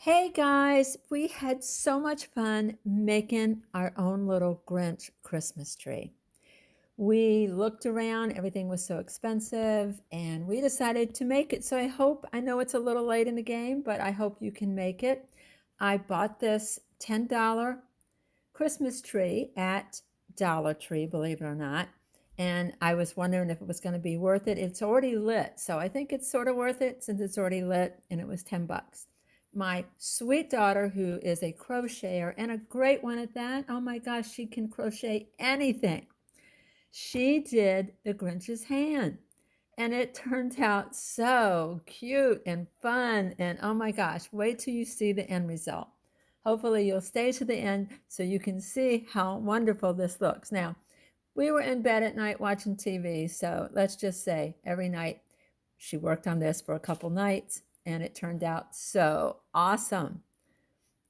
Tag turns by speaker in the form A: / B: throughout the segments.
A: Hey guys, we had so much fun making our own little Grinch Christmas tree. We looked around, everything was so expensive, and we decided to make it. So I know it's a little late in the game, but I hope you can make it. I bought this $10 Christmas tree at Dollar Tree, believe it or not. And I was wondering if it was going to be worth it. It's already lit, so I think it's sort of worth it since it's already lit, and it was 10 bucks. My sweet daughter, who is a crocheter and a great one at that, oh my gosh, she can crochet anything. She did the Grinch's hand, and it turned out so cute and fun. And oh my gosh, wait till you see the end result. Hopefully, you'll stay to the end so you can see how wonderful this looks. Now, we were in bed at night watching TV, so let's just say every night she worked on this for a couple nights, and it turned out so awesome.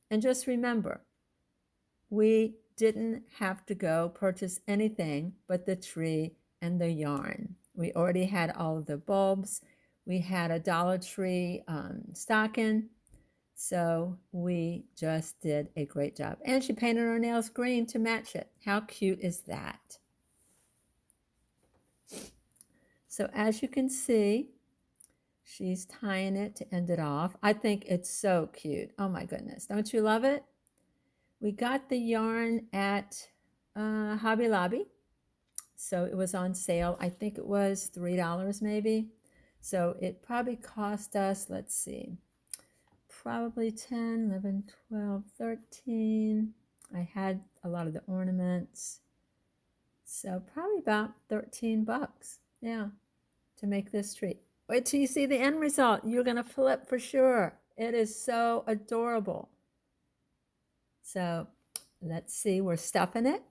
A: And just remember, we didn't have to go purchase anything but the tree and the yarn. We already had all of the bulbs. We had a Dollar Tree stocking. So we just did a great job. And she painted her nails green to match it. How cute is that? So as you can see, she's tying it to end it off. I think it's so cute. Oh my goodness. Don't you love it? We got the yarn at Hobby Lobby. So it was on sale. I think it was $3 maybe. So it probably cost us, let's see, probably 10, 11, 12, 13. I had a lot of the ornaments. So probably about 13 bucks. Yeah, to make this tree. Wait till you see the end result. You're going to flip for sure. It is so adorable. So let's see, we're stuffing it.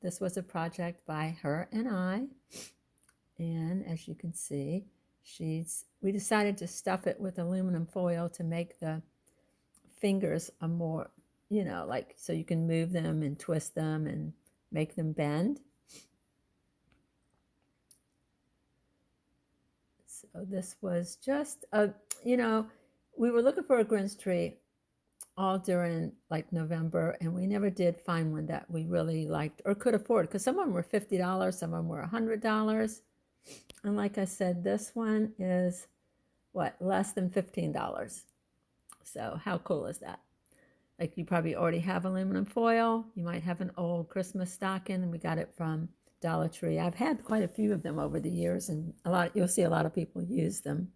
A: This was a project by her and I. And as you can see, we decided to stuff it with aluminum foil to make the fingers a more, like so you can move them and twist them and make them bend. So this was just we were looking for a Grinch tree all during like November, and we never did find one that we really liked or could afford, because some of them were $50, some of them were $100. And like I said, this one is what, less than $15. So how cool is that? Like, you probably already have aluminum foil. You might have an old Christmas stocking, and we got it from Dollar Tree. I've had quite a few of them over the years, and you'll see a lot of people use them.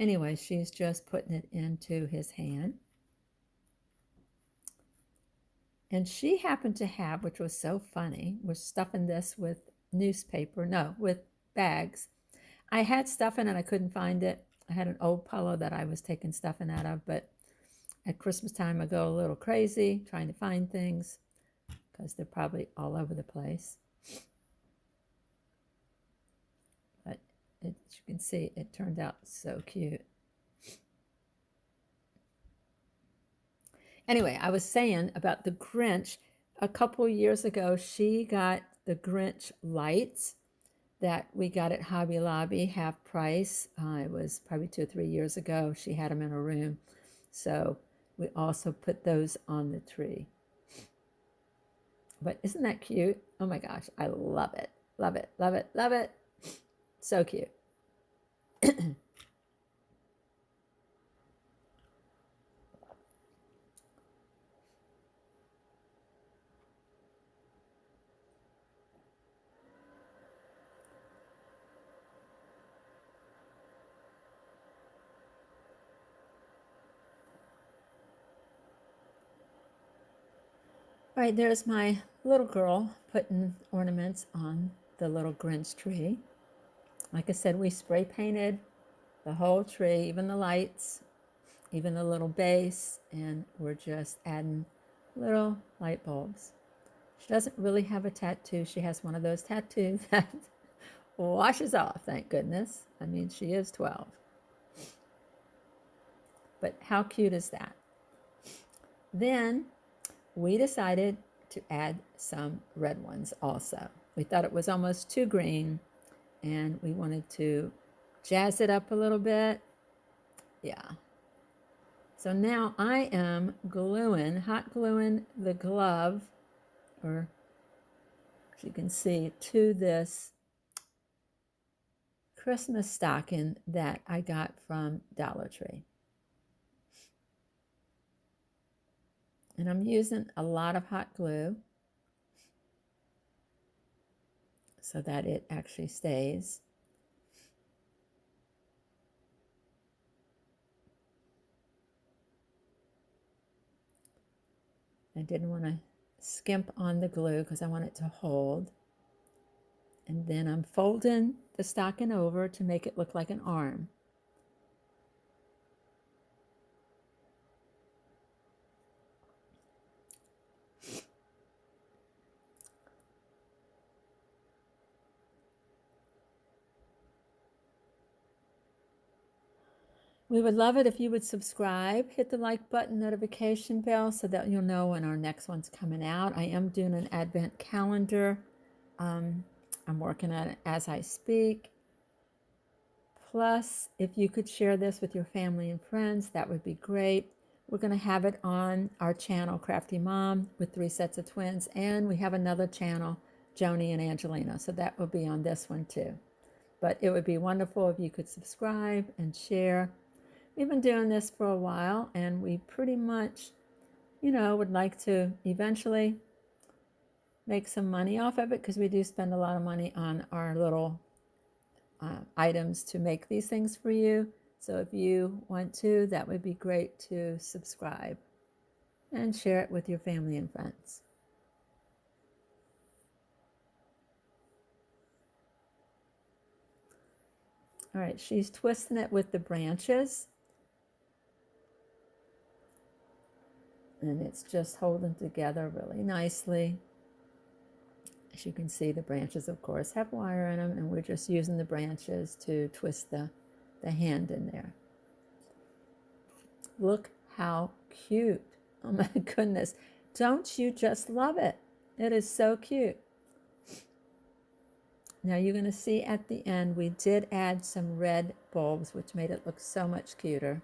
A: Anyway, she's just putting it into his hand. And she happened to have, which was so funny, we're stuffing this with with bags. I had stuffing and I couldn't find it. I had an old Polo that I was taking stuffing out of, but at Christmas time I go a little crazy trying to find things because they're probably all over the place. But as you can see, it turned out so cute. Anyway, I was saying about the Grinch. A couple years ago, she got the Grinch lights that we got at Hobby Lobby, half price. It was probably 2 or 3 years ago. She had them in her room. So we also put those on the tree. But isn't that cute? Oh my gosh, I love it. Love it, love it, love it. So cute. All right, there's my little girl putting ornaments on the little Grinch tree. Like I said, we spray painted the whole tree, even the lights, even the little base, and we're just adding little light bulbs. She doesn't really have a tattoo. She has one of those tattoos that washes off, thank goodness. I mean, she is 12. But how cute is that? Then we decided to add some red ones also. We thought it was almost too green, and we wanted to jazz it up a little bit. Yeah. So now I am hot gluing the glove, or as you can see, to this Christmas stocking that I got from Dollar Tree. And I'm using a lot of hot glue so that it actually stays. I didn't want to skimp on the glue because I want it to hold. And then I'm folding the stocking over to make it look like an arm. We would love it if you would subscribe, hit the like button, notification bell, so that you'll know when our next one's coming out. I am doing an advent calendar. I'm working on it as I speak. Plus, if you could share this with your family and friends, that would be great. We're going to have it on our channel, Crafty Mom, with 3 sets of twins, and we have another channel, Joni and Angelina, so that will be on this one too. But it would be wonderful if you could subscribe and share. We've been doing this for a while, and we pretty much, would like to eventually make some money off of it, because we do spend a lot of money on our little items to make these things for you. So if you want to, that would be great to subscribe and share it with your family and friends. All right, she's twisting it with the branches. And it's just holding together really nicely. As you can see, the branches, of course, have wire in them, and we're just using the branches to twist the hand in there. Look how cute. Oh my goodness. Don't you just love it? It is so cute. Now you're going to see at the end, we did add some red bulbs, which made it look so much cuter.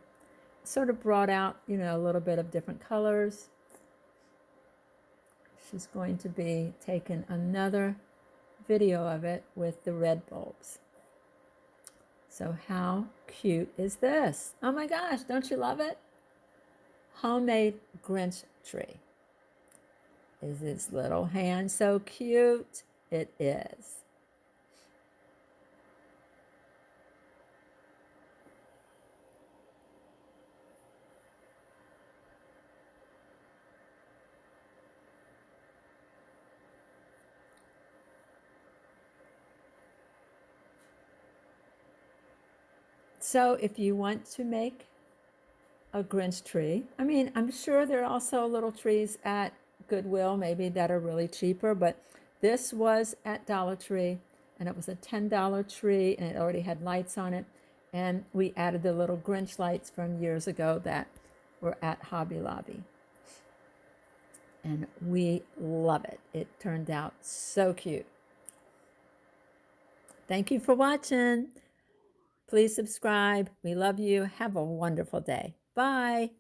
A: Sort of brought out, a little bit of different colors. She's going to be taking another video of it with the red bulbs. So how cute is this? Oh my gosh, don't you love it? Homemade Grinch tree. Is his little hand so cute? It is. So if you want to make a Grinch tree, I'm sure there are also little trees at Goodwill maybe that are really cheaper, but this was at Dollar Tree, and it was a $10 tree, and it already had lights on it, and we added the little Grinch lights from years ago that were at Hobby Lobby. And we love it. It turned out so cute. Thank you for watching. Please subscribe. We love you. Have a wonderful day. Bye.